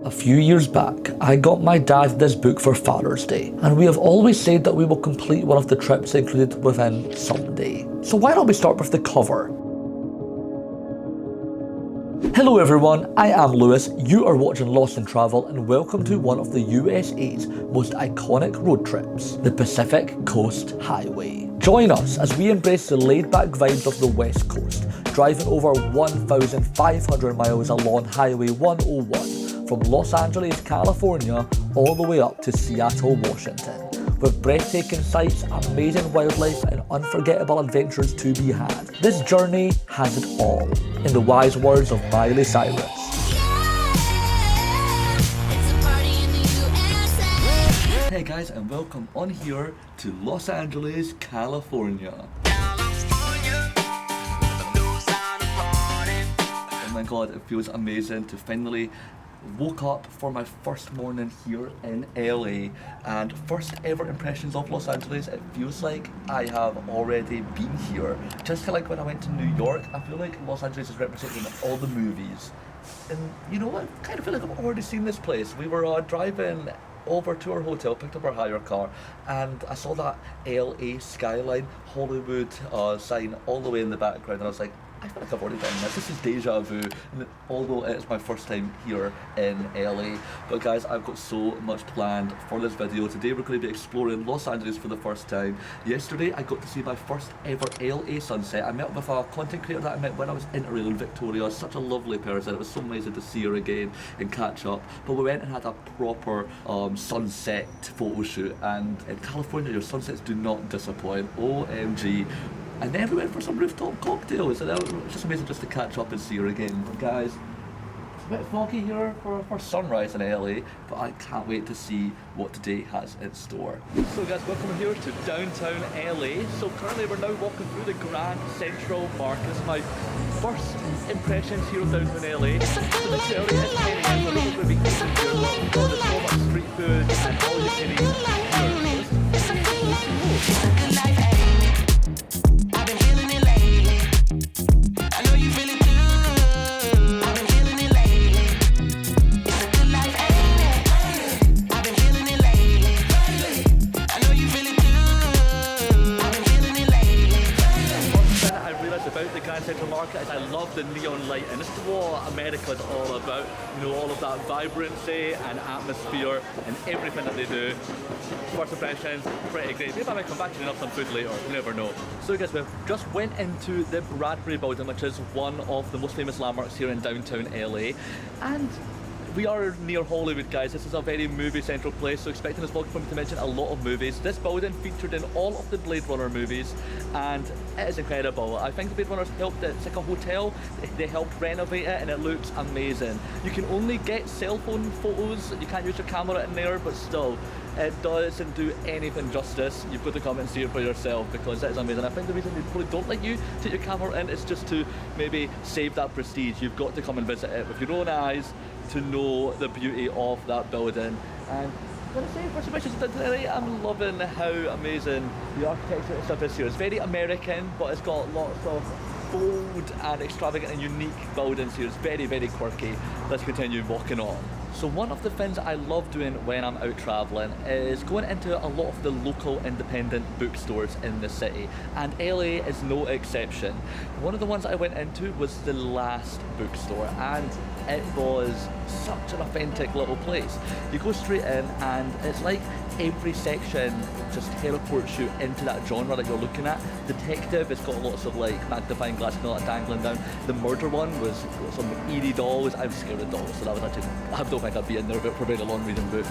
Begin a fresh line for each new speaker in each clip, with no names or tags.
A few years back, I got my dad this book for Father's Day, and we have always said that we will complete one of the trips included within someday. So why don't we start with the cover? Hello everyone, I am Lewis, you are watching Lost in Travel, and welcome to one of the USA's most iconic road trips, the Pacific Coast Highway. Join us as we embrace the laid-back vibes of the West Coast, driving over 1,500 miles along Highway 101 from Los Angeles, California, all the way up to Seattle, Washington. With breathtaking sights, amazing wildlife, and unforgettable adventures to be had. This journey has it all, in the wise words of Miley Cyrus. Hey guys, and welcome on here to Los Angeles, California. Oh my god, it feels amazing to finally woke up for my first morning here in LA, and first ever impressions of Los Angeles. It feels like I have already been here. Just like when I went to New York, I feel like Los Angeles is representing all the movies. And you know what? I kind of feel like I've already seen this place. We were driving over to our hotel, picked up our hire car, and I saw that LA skyline, Hollywood sign all the way in the background, and I was like, I feel like I've already done this. This is deja vu, although it's my first time here in LA. But guys, I've got so much planned for this video. Today we're going to be exploring Los Angeles for the first time. Yesterday I got to see my first ever LA sunset. I met with a content creator that I met when I was interrailing Victoria. Such a lovely person. It was so amazing to see her again and catch up. But we went and had a proper sunset photo shoot, and in California your sunsets do not disappoint. OMG. And then we went for some rooftop cocktails, and it was just amazing just to catch up and see her again. But guys, it's a bit foggy here for sunrise in LA, but I can't wait to see what today has in store. So guys, welcome here to downtown LA. So currently we're now walking through the Grand Central Market. This is my first impressions here of downtown LA. So this area is 10 a.m. We're not going to be eating here, but there's so much street food and all you can eat here. Central Market is I love the neon light, and this is what America is all about. You know, all of that vibrancy and atmosphere and everything that they do. First impressions, pretty great. Maybe I might come back and have some food later, you never know. So guys, we just went into the Bradbury building, which is one of the most famous landmarks here in downtown LA. And we are near Hollywood, guys. This is a very movie-central place, so expecting this vlog from me to mention a lot of movies. This building featured in all of the Blade Runner movies, and it is incredible. I think the Blade Runners helped it. It's like a hotel. They helped renovate it, and it looks amazing. You can only get cell phone photos. You can't use your camera in there, but still, it doesn't do anything justice. You've got to come and see it for yourself because it is amazing. I think the reason they probably don't let you take your camera in is just to maybe save that prestige. You've got to come and visit it with your own eyes to know the beauty of that building. And I'm going to say, first impressions today, I'm loving how amazing the architecture and stuff is here. It's very American, but it's got lots of bold and extravagant and unique buildings here. It's very, very quirky. Let's continue walking on. So one of the things I love doing when I'm out traveling is going into a lot of the local independent bookstores in the city, and LA is no exception. One of the ones I went into was the Last Bookstore, and it was such an authentic little place. You go straight in and it's like every section just teleports you into that genre that you're looking at. Detective, it's got lots of like magnifying glass and all that dangling down. The murder one was some eerie dolls. I'm scared of dolls, so that was actually, I don't think I'd be in there for very long reading books.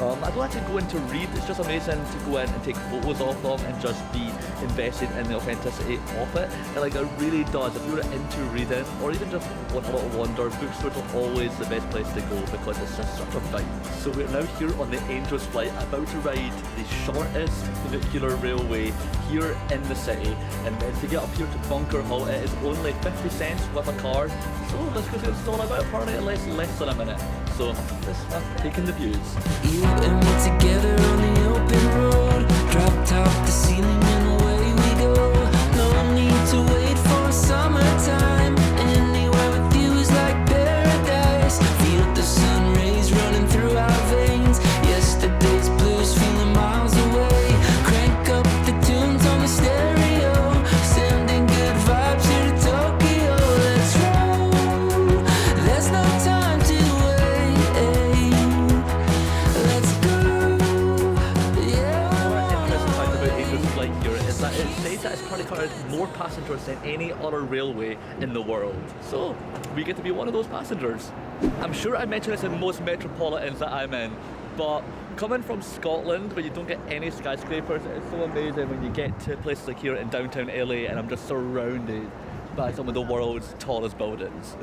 I don't actually go in to read. It's just amazing to go in and take photos of them and just be invested in the authenticity of it. And like, it really does. If you're into reading or even just want a little wander, bookstores are always the best place to go because it's just such a vibe. So we're now here on the Angels flight, about to ride the shortest funicular railway here in the city. And to get up here to Bunker Hill, it is only 50 cents with a card. So let's go see what it's all about. Apparently it lasts less than a minute. So let's taking the views.
You and me together on the open road, drop top the ceiling and away we go. No need to wait for summertime. Anywhere with you is like paradise. Feel the sun rays
any other railway in the world. So we get to be one of those passengers. I'm sure I mentioned this in most metropolitans that I'm in, but coming from Scotland where you don't get any skyscrapers, it's so amazing when you get to places like here in downtown LA and I'm just surrounded by some of the world's tallest buildings.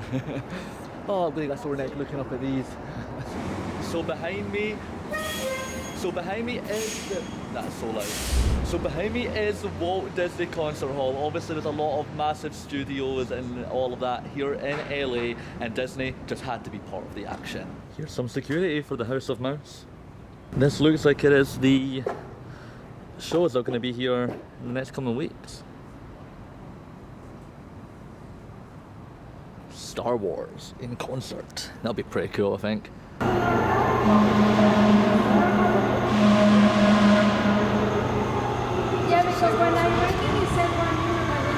Oh, I'm getting a sore neck looking up at these. So behind me is that's so loud. So behind me is the Walt Disney Concert Hall. Obviously there's a lot of massive studios and all of that here in LA, and Disney just had to be part of the action. Here's some security for the House of Mouse. This looks like it is the shows that are going to be here in the next coming weeks. Star Wars in concert. That'll be pretty cool, I think.
Yeah, because when I read it, it said 1 minute.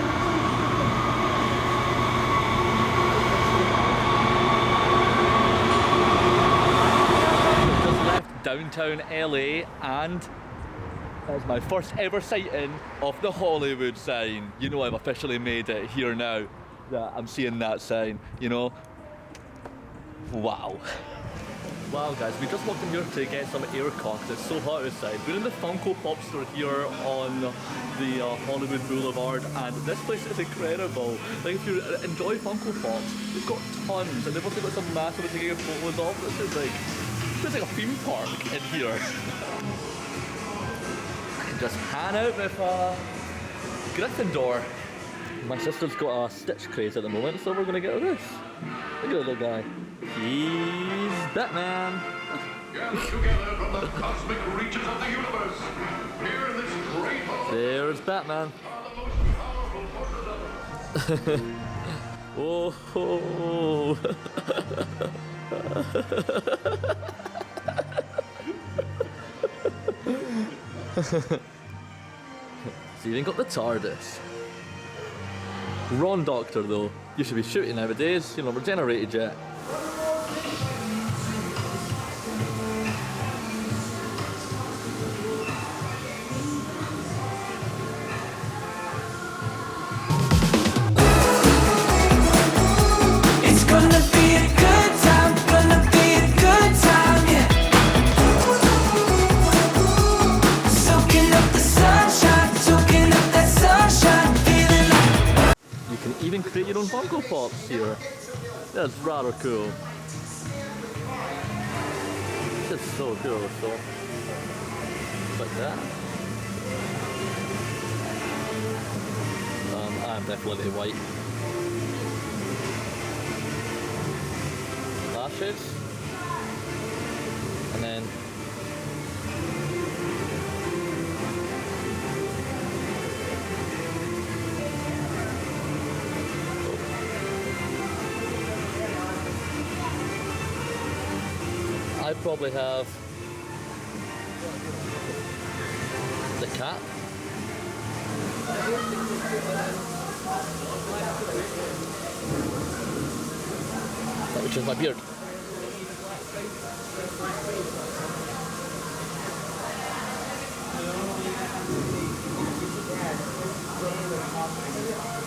Just left downtown LA and that's my first ever sighting of the Hollywood sign. You know I've officially made it here now that I'm seeing that sign, you know. Wow. Wow guys, we just walked in here to get some air con because it's so hot outside. We're in the Funko Pop store here on the Hollywood Boulevard, and this place is incredible. Like if you enjoy Funko Pops, they've got tons, and they've also got some massive to get photos of. This is like a theme park in here. I can just hang out with Gryffindor. My sister's got a Stitch craze at the moment, so we're gonna get her this. Look at that guy. He's Batman.
Gather together from the cosmic reaches of the universe. Here in this great hall
There's Batman.
are the most powerful forces of
Oh. So you even got the TARDIS. Ron Doctor though, you should be shooting nowadays, you know, regenerated jet.
It's gonna be a good time, yeah. Soaking up the sunshine, soaking up that sunshine, feeling like
You can even create your own Funko Pops here. That's rather cool. It's so cool, so like that. I'm definitely white. Lashes. And then I probably have the cap. That which is my beard.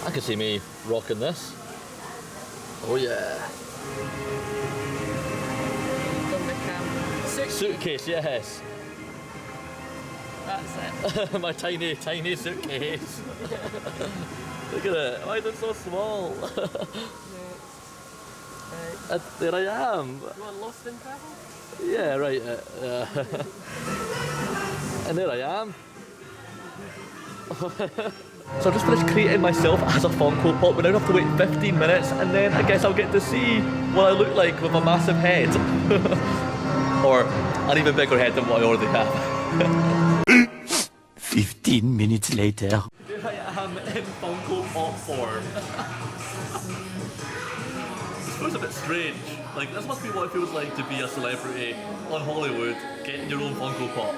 I can see me rocking this. Oh yeah. Suitcase, yes.
That's it.
My tiny suitcase. Look at it. Why is it so small? There I am.
You want lost in travel?
Yeah, right. And there I am. So I just finished creating myself as a Funko Pop. We now have to wait 15 minutes and then I guess I'll get to see what I look like with a massive head. Or an even bigger head than what I already have.
15 minutes later.
Here I am in Funko Pop form. This feels a bit strange. Like, this must be what it feels like to be a celebrity on Hollywood, getting your own Funko Pop.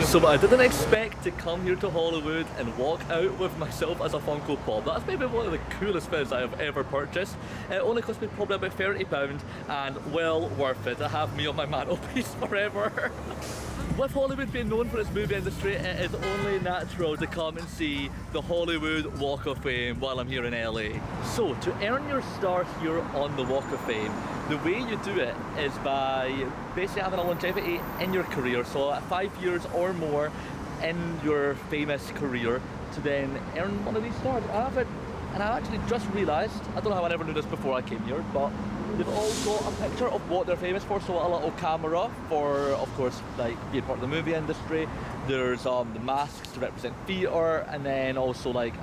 So I didn't expect to come here to Hollywood and walk out with myself as a Funko Pop. That's maybe one of the coolest things I have ever purchased. It only cost me probably about £30 and well worth it to have me on my mantelpiece forever. With Hollywood being known for its movie industry, it is only natural to come and see the Hollywood Walk of Fame while I'm here in LA. So, to earn your star here on the Walk of Fame, the way you do it is by basically having a longevity in your career, so 5 years or more in your famous career to then earn one of these stars. And I actually just realised, I don't know how I never knew this before I came here, but they've all got a picture of what they're famous for, so a little camera for, of course, like being part of the movie industry. There's the masks to represent theatre, and then also like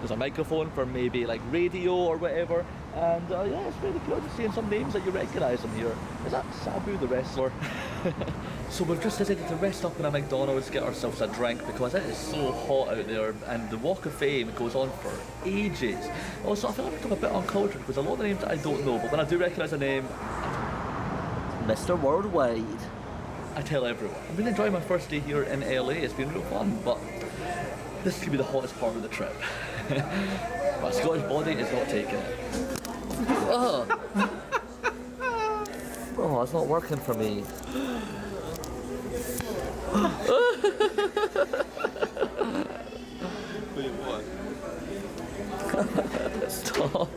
there's a microphone for maybe like radio or whatever. And yeah, it's really good seeing some names that you recognise them here. Is that Sabu the wrestler? So we've just decided to rest up in a McDonald's, get ourselves a drink because it is so hot out there and the Walk of Fame goes on for ages. Also, I feel like I've become a bit uncultured because a lot of the names that I don't know, but when I do recognise a name, Mr. Worldwide, I tell everyone. I'm really enjoying my first day here in LA, it's been real fun, but this could be the hottest part of the trip. My Scottish body is not taking it. Oh, oh, it's not working for me. Stop.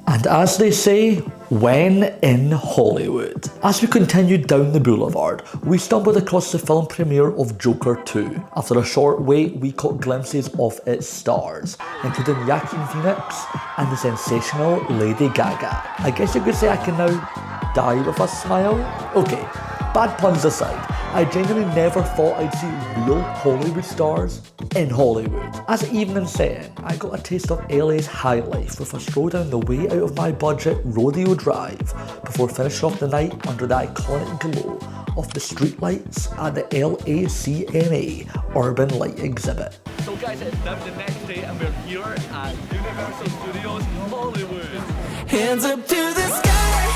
And as they say, when in Hollywood. As we continued down the boulevard, we stumbled across the film premiere of Joker 2. After a short wait, we caught glimpses of its stars, including Joaquin Phoenix and the sensational Lady Gaga. I guess you could say I can now die with a smile? Okay, bad puns aside, I genuinely never thought I'd see real Hollywood stars in Hollywood. As evening set in, I got a taste of LA's high life with a stroll down the way out of my budget Rodeo Drive before finishing off the night under the iconic glow of the streetlights at the LACMA Urban Light Exhibit.
So guys, it's now the next day and we're here at Universal Studios Hollywood.
Hands up to the sky,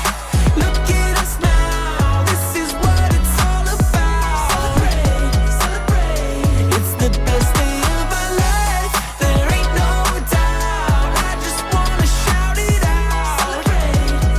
look at us now, this is what it's all about. Celebrate, celebrate, it's the best day of our life, there ain't no doubt, I just wanna shout it out. Celebrate,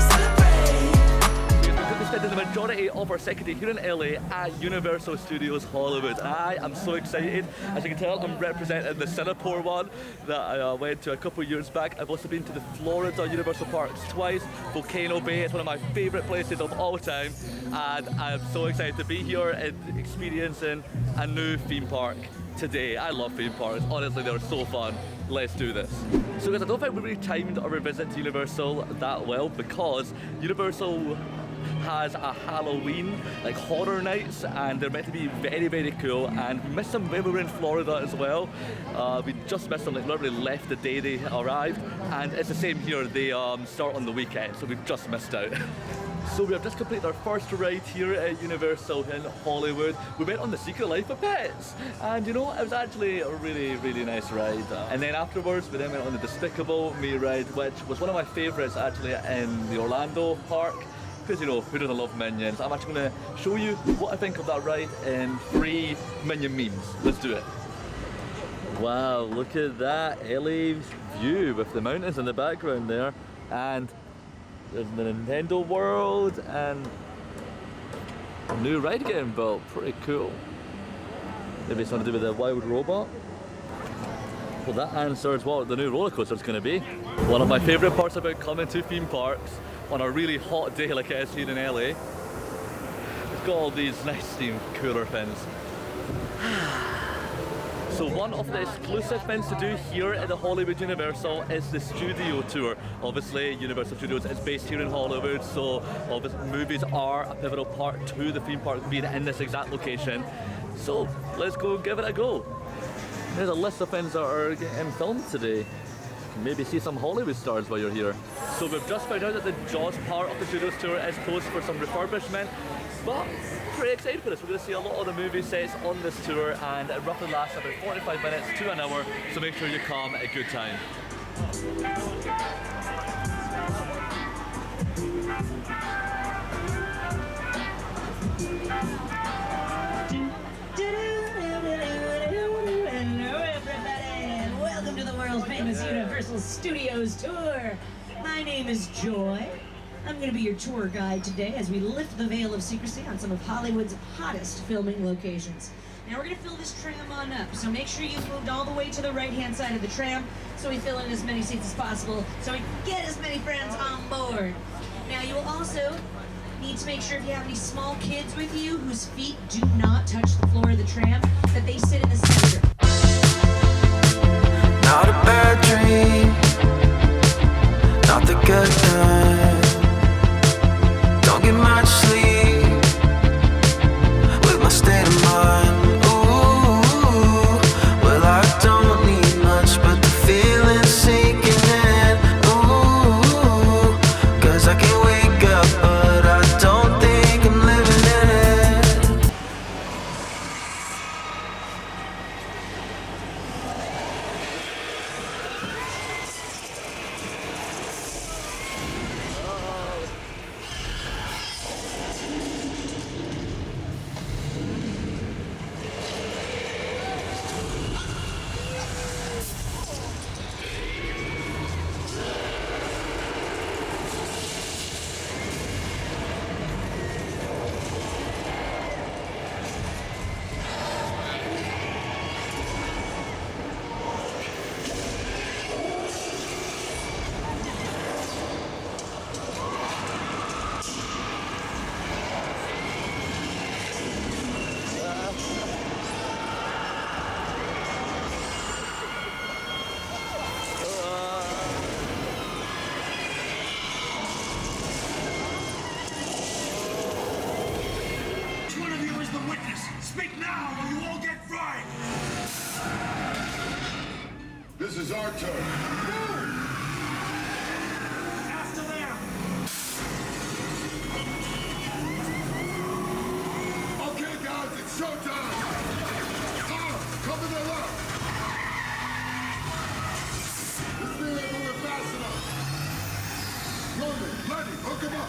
celebrate.
We spent the majority of our second day here in LA at Universal Studios Hollywood. I am so excited. As you can tell, I'm representing the Singapore one that I went to a couple of years back. I've also been to the Florida Universal Parks twice. Volcano Bay is one of my favourite places of all time, and I'm so excited to be here and experiencing a new theme park today. I love theme parks. Honestly, they're so fun. Let's do this. So guys, I don't think we really timed our visit to Universal that well because Universal has a Halloween, like horror nights, and they're meant to be very, very cool, and we missed them when we were in Florida as well. We just missed them, like literally left the day they arrived, and it's the same here, they start on the weekend, so we've just missed out. So we have just completed our first ride here at Universal in Hollywood. We went on the Secret Life of Pets, and you know, it was actually a really, really nice ride. And then afterwards, we then went on the Despicable Me ride, which was one of my favourites actually in the Orlando park. Because you know, who doesn't love Minions? I'm actually going to show you what I think of that ride in 3 Minion memes. Let's do it. Wow, look at that LA view with the mountains in the background there. And there's the Nintendo World and a new ride getting built. Pretty cool. Maybe something to do with the wild robot. Well, that answers what the new roller coaster is going to be. One of my favourite parts about coming to theme parks on a really hot day like it is here in LA, it's got all these nice steam cooler things. So one of the exclusive things to do here at the Hollywood Universal is the studio tour. Obviously, Universal Studios is based here in Hollywood, so obviously movies are a pivotal part to the theme park being in this exact location. So let's go give it a go. There's a list of things that are getting filmed today. You can maybe see some Hollywood stars while you're here. So we've just found out that the Jaws part of the Studios tour is closed for some refurbishment, but pretty excited for this. We're going to see a lot of the movie sets on this tour, and it roughly lasts about 45 minutes to an hour, so make sure you come at a good time.
Welcome to the world's famous Universal Studios tour. My name is Joy. I'm going to be your tour guide today as we lift the veil of secrecy on some of Hollywood's hottest filming locations. Now we're going to fill this tram on up, so make sure you've moved all the way to the right-hand side of the tram so we fill in as many seats as possible so we can get as many friends on board. Now you will also need to make sure if you have any small kids with you whose feet do not touch the floor of the tram, that they sit in the center.
Not a bad dream, not the good kind. Don't get much sleep with my state of mind. Ooh, well I don't need much, but the feeling's sinking in. Ooh, 'cause I can wake up, but I don't think I'm living in it.
Which one of you is the witness? Speak now or you all get fried! This is our turn. After them! Okay, guys, it's showtime! Cover the left! This thing ain't moving fast enough! Roman, Lenny, hook him up!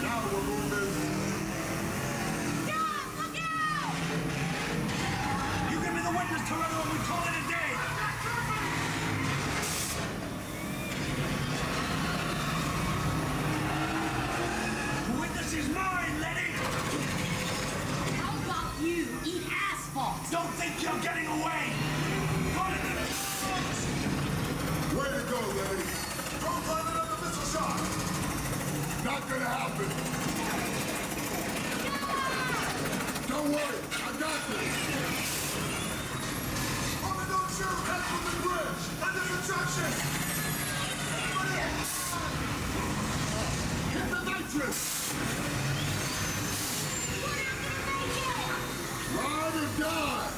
Now we're moving. You give me the witness, Toretto, and we call it a day. The witness is mine, Lenny.
How about you eat asphalt?
Don't think you're getting away. Run it in. Way to go, Lenny. Don't climb another missile shot. Not gonna happen. Don't worry, I got this. Mama, don't shoot. Head from the bridge. Under construction. Hit the nitrous. Ride or die.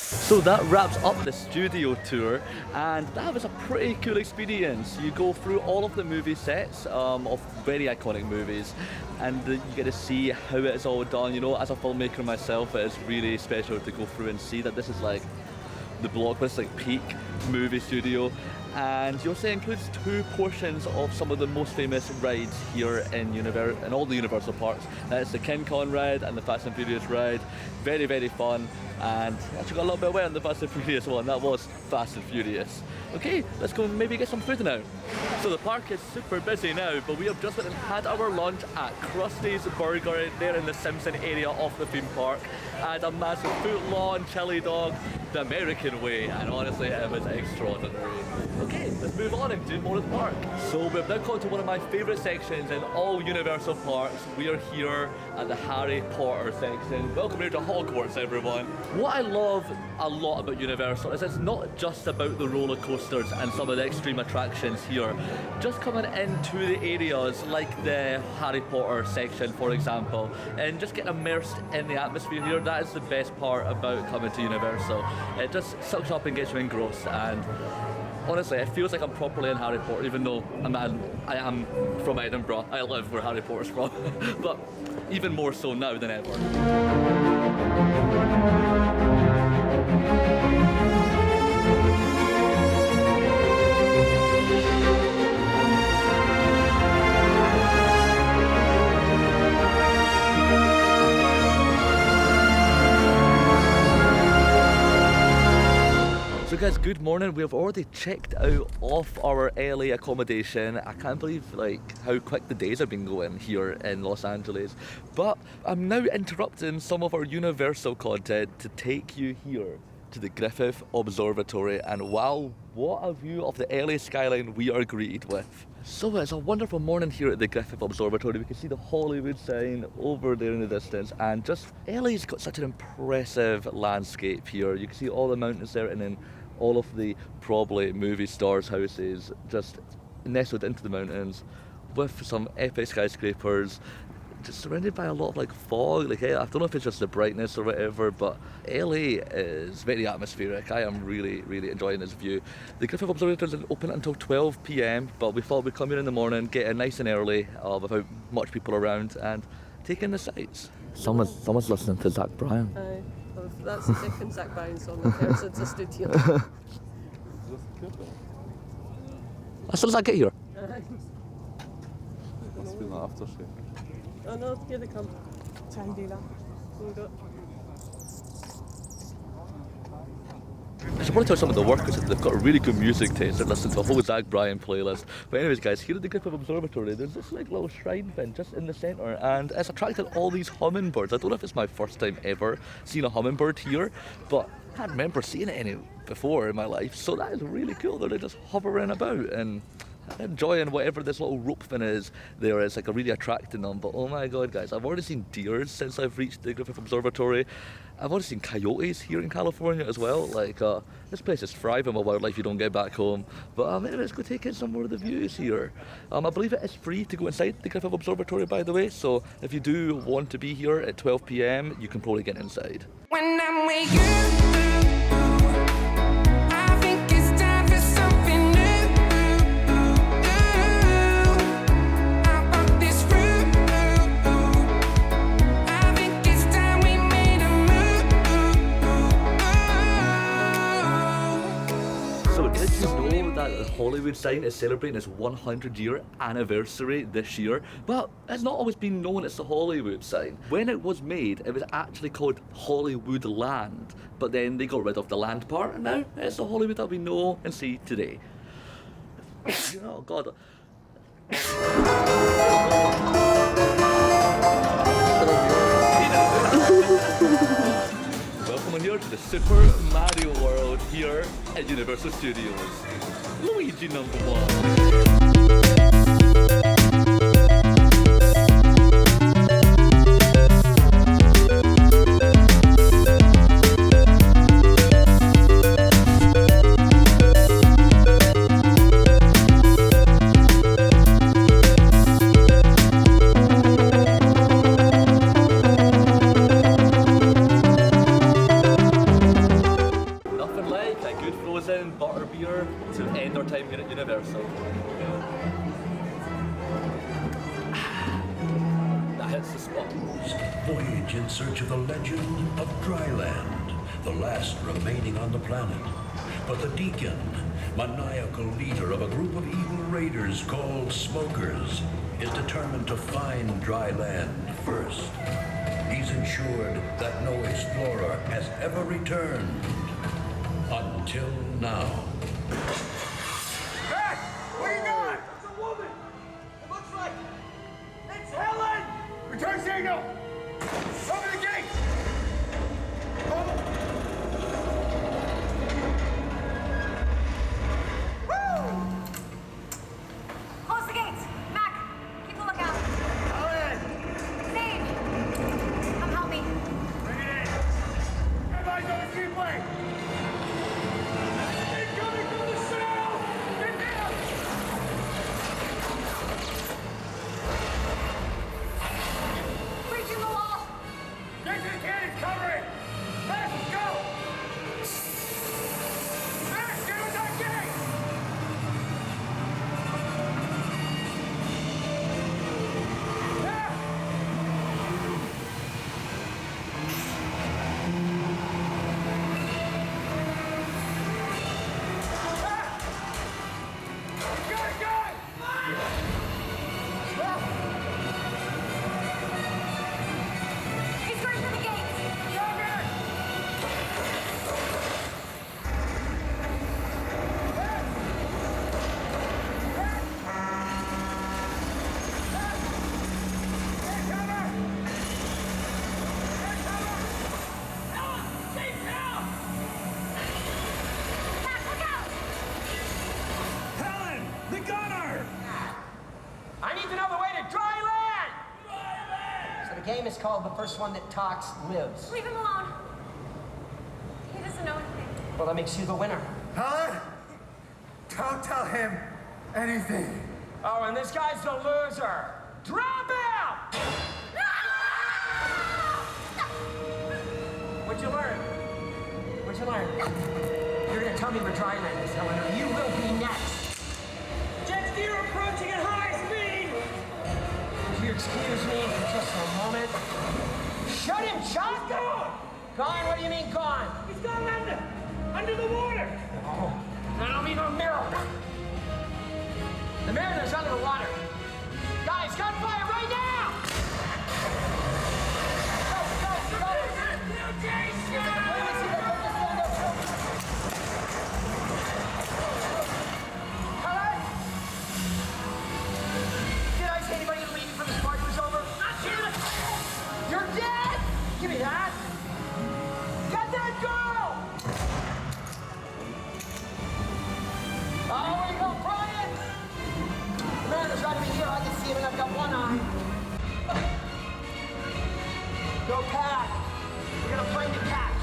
So that wraps up the studio tour, and that was a pretty cool experience. You go through all of the movie sets of very iconic movies, and you get to see how it is all done. You know, as a filmmaker myself, it is really special to go through and see that this is like the blockbuster, like peak movie studio. And you'll say includes 2 portions of some of the most famous rides here in all the Universal parks. It's the King Kong ride and the Fast and Furious ride. Very, very fun. And actually got a little bit away on the Fast and Furious one. That was Fast and Furious. Okay, let's go and maybe get some food now. So the park is super busy now, but we have just went and had our lunch at Krusty's Burger there in the Simpson area of the theme park. And a massive foot-long chili dog, the American way, and honestly it was extraordinary. Okay, let's move on and do more of the park. So we've now come to one of my favourite sections in all Universal parks. We are here at the Harry Potter section. Welcome here to Hogwarts, everyone. What I love a lot about Universal is it's not just about the roller coasters and some of the extreme attractions here. Just coming into the areas like the Harry Potter section, for example, and just getting immersed in the atmosphere here, that is the best part about coming to Universal. It just sucks up and gets you engrossed, and honestly, it feels like I'm properly in Harry Potter, even though I am from Edinburgh. I live where Harry Potter's from, but even more so now than ever. guys, good morning. We have already checked out off our LA accommodation. I can't believe how quick the days have been going here in Los Angeles. But I'm now interrupting some of our Universal content to take you here to the Griffith Observatory, and wow, what a view of the LA skyline we are greeted with. So it's a wonderful morning here at the Griffith Observatory. We can see the Hollywood sign over there in the distance, and just LA's got such an impressive landscape here. You can see all the mountains there, and then all of the probably movie stars' houses just nestled into the mountains with some epic skyscrapers, just surrounded by a lot of fog. I don't know if it's just the brightness or whatever, but LA is very atmospheric. I am really, really enjoying this view. The Griffith Observatory isn't open until 12 p.m, but we thought we'd come here in the morning, get in nice and early without much people around, and take in the sights. Someone's listening to Zach Bryan.
Well, that's the second Zach Bryan song I've heard since I stood here.
As soon as I get here.
Must be an aftershave.
Oh no, here they come. Try and do that. There we go.
I just want to tell some of the workers that they've got a really good music taste. They're listening to a whole Zach Bryan playlist. But anyways guys, here at the Griffith Observatory, there's this little shrine thing just in the centre, and it's attracted all these hummingbirds. I don't know if it's my first time ever seeing a hummingbird here, but I can't remember seeing it any before in my life, so that is really cool. They're just hovering about and enjoying whatever this little rope thing is there. It's really attracting them. But oh my god guys, I've already seen deers since I've reached the Griffith Observatory. I've already seen coyotes here in California as well. This place is thriving with wildlife you don't get back home. But anyway, let's go take in some more of the views here. I believe it is free to go inside the Griffith Observatory, by the way, so if you do want to be here at 12 p.m, you can probably get inside.
When I'm with you, I think it's time for something new. I want this fruit. I think it's time we made a move.
So did you know that the Hollywood sign is celebrating its 100-year anniversary this year? Well, it's not always been known as the Hollywood sign. When it was made, it was actually called Hollywood Land, but then they got rid of the land part, and now it's the Hollywood that we know and see today. Oh god. Welcome here to the Super Mario World here at Universal Studios. Luigi number 1. Nothing like a good frozen butter beer to end our time here at Universal. That hits the spot.
Voyage in search of the legend of Dryland, the last remaining on the planet. But the Deacon, maniacal leader of a group of evil raiders called Smokers, is determined to find Dryland first. He's ensured that no explorer has ever returned. Until now.
Hey! What do you got? It's a woman! It looks like it's Helen! Return signal! Open the gate!
Close the gates! Mac, keep a lookout.
Helen!
Sage, come help me.
Bring it in! Everybody's on the freeway! Incoming from the south! Get down!
Breaching the wall!
Get to the cannons, cover it! Max, let's go! Max, get on that gate! Yeah!
game is called The First One That Talks Lives.
Leave him alone. He doesn't know anything.
Well, that makes you the winner.
Helen, don't tell him anything.
Oh, and this guy's the loser. Drop out! What'd you learn? What'd you learn? You're gonna tell me where Dryland is, Helen, or you will be next. Jet ski, you're approaching at high speed! Would you excuse me for just a moment? Shut him, Chuck! Gone? What do you mean gone? He's gone under the water! Oh, I don't mean a mirror. The Mariner's under the water. Guys, gunfire right now! Go, go, go! Helen? Did I say anybody to leave before this party was over? Not you! You're dead! Give me that! Get that girl! Oh, where you go, Brian? The Mariner's right over here. I can see him and I've got one eye. Go, Pat. We got a plane to catch.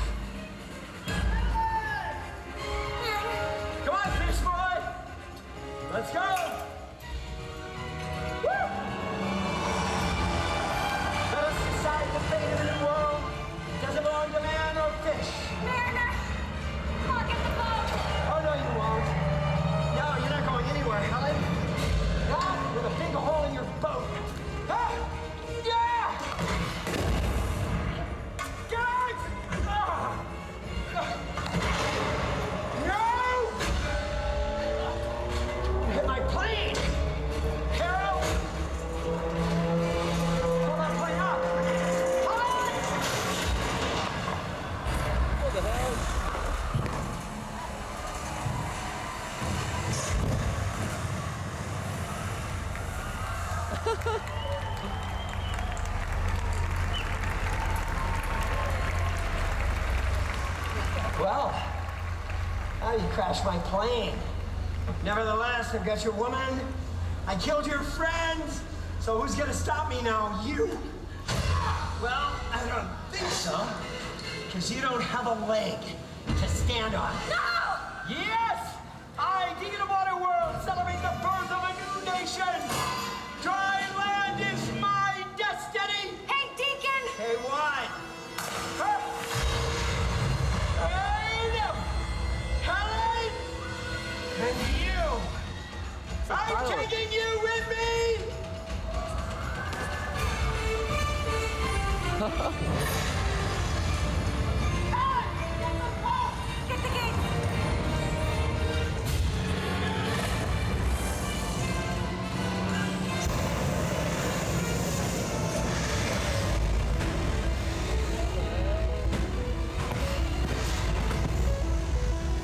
Come on, fish boy. Let's go. Woo! Let us decide the fate of the new world. Does it belong to man or fish?
Mariner! I'll get the boat!
Oh, no, you won't. No, you're not going anywhere, Helen. Not with a big hole in your boat. Ah! Yeah! Guys! Ah! No! You hit my plane! Carol! Pull that plane up! Helen! What the hell? Well, now you crashed my plane. Nevertheless, I've got your woman. I killed your friends. So who's gonna stop me now? You? Well, I don't think so. Because you don't have a leg to stand on.
No!
Yes! I, Deacon of WaterWorld, celebrate the birth of a new nation. Dry land is my destiny.
Hey, Deacon!
Hey, what? Huh? Helen! Helen! And you! I'm taking you with me!
Get the gate!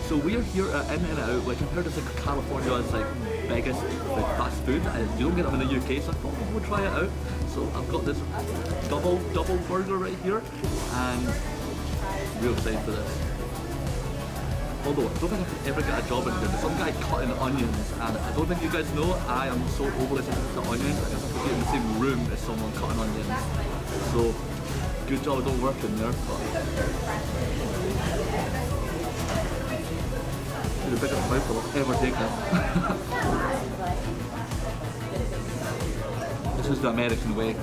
So we're here at In-N-Out, which I've heard is like California's like biggest like, fast food. You don't get them in the UK, so I thought we'll try it out. So I've got this double burger right here, and real excited for this. Although I don't think I could ever get a job in here. There's some guy cutting onions, and I don't think you guys know, I am so overly sensitive to onions. I guess I could be in the same room as someone cutting onions. So good job I don't work in there. But the biggest mouthful I've ever taken. This is the American way.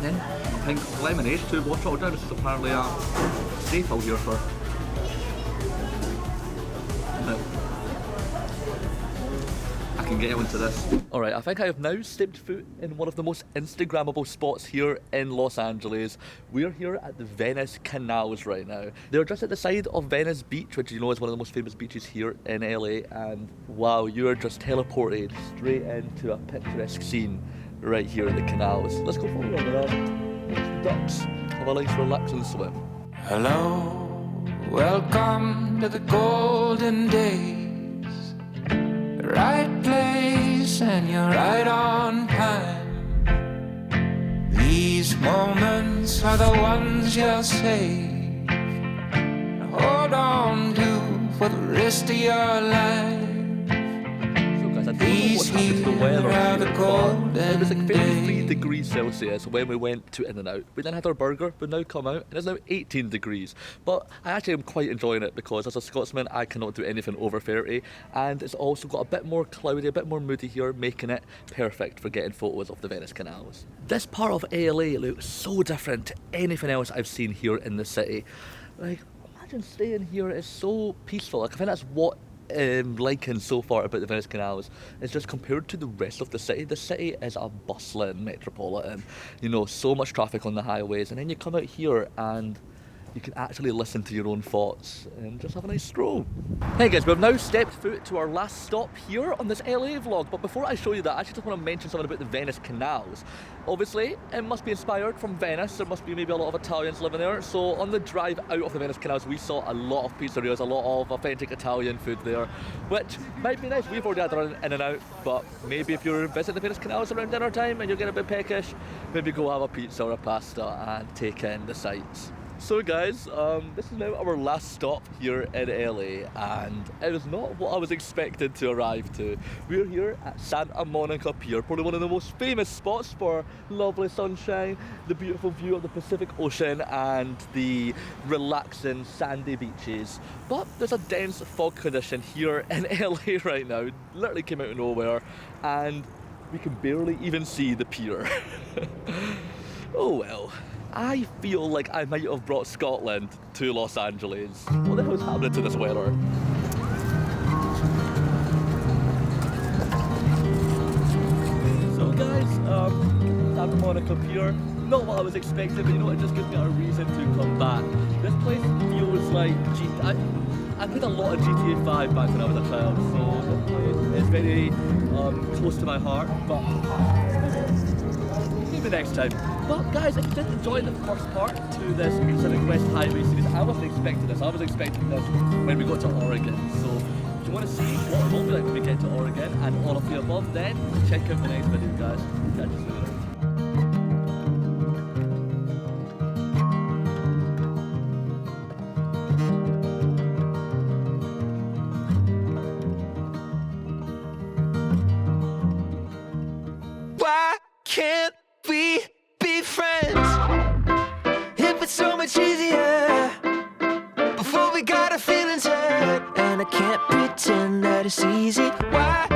Then pink lemonade to wash it all down. This is apparently a staple here for. No. I can get into this. Alright, I think I have now stepped foot in one of the most Instagrammable spots here in Los Angeles. We're here at the Venice Canals right now. They're just at the side of Venice Beach, which you know is one of the most famous beaches here in LA, and wow, you are just teleported straight into a picturesque scene right here in the canals. Let's go forward and ducks have a nice relaxing swim.
Hello, welcome to the golden days. Right place and you're right on time. These moments are the ones you'll save. Hold on to for the rest of your life.
So guys, I don't know what's happened to the weather here, but it was like 53 degrees Celsius when we went to In-N-Out. We then had our burger, but now come out, and it's now 18 degrees. But I actually am quite enjoying it because as a Scotsman, I cannot do anything over 30, and it's also got a bit more cloudy, a bit more moody here, making it perfect for getting photos of the Venice Canals. This part of LA looks so different to anything else I've seen here in the city. Like, imagine staying here, it's so peaceful. Like, I think that's what liking so far about the Venice Canals is just compared to the rest of the city is a bustling metropolitan, you know, so much traffic on the highways, and then you come out here and you can actually listen to your own thoughts and just have a nice stroll. Hey guys, we've now stepped foot to our last stop here on this LA vlog, but before I show you that, I actually just want to mention something about the Venice Canals. Obviously, it must be inspired from Venice. There must be maybe a lot of Italians living there. So on the drive out of the Venice Canals, we saw a lot of pizzerias, a lot of authentic Italian food there, which might be nice. We've already had our In-N-Out, but maybe if you're visiting the Venice Canals around dinner time and you're getting a bit peckish, maybe go have a pizza or a pasta and take in the sights. So guys, this is now our last stop here in LA, and it is not what I was expected to arrive to. We're here at Santa Monica Pier, probably one of the most famous spots for lovely sunshine, the beautiful view of the Pacific Ocean and the relaxing sandy beaches. But there's a dense fog condition here in LA right now, literally came out of nowhere, and we can barely even see the pier. Oh well. I feel like I might have brought Scotland to Los Angeles. What the hell is happening to this weather? So guys, Santa Monica Pier, not what I was expecting, but you know, it just gives me a reason to come back. This place feels like I played a lot of GTA 5 back when I was a child, so this place is very close to my heart, but maybe next time. But guys, if you did enjoy the first part to this Pacific West Highway series, I wasn't expecting this. I was expecting this when we got to Oregon. So if you want to see what it will be like when we get to Oregon and all of the above, then check out the next video, guys. Catch you later.
Why can't we be friends? If it's so much easier before we got our feelings hurt, and I can't pretend that it's easy. Why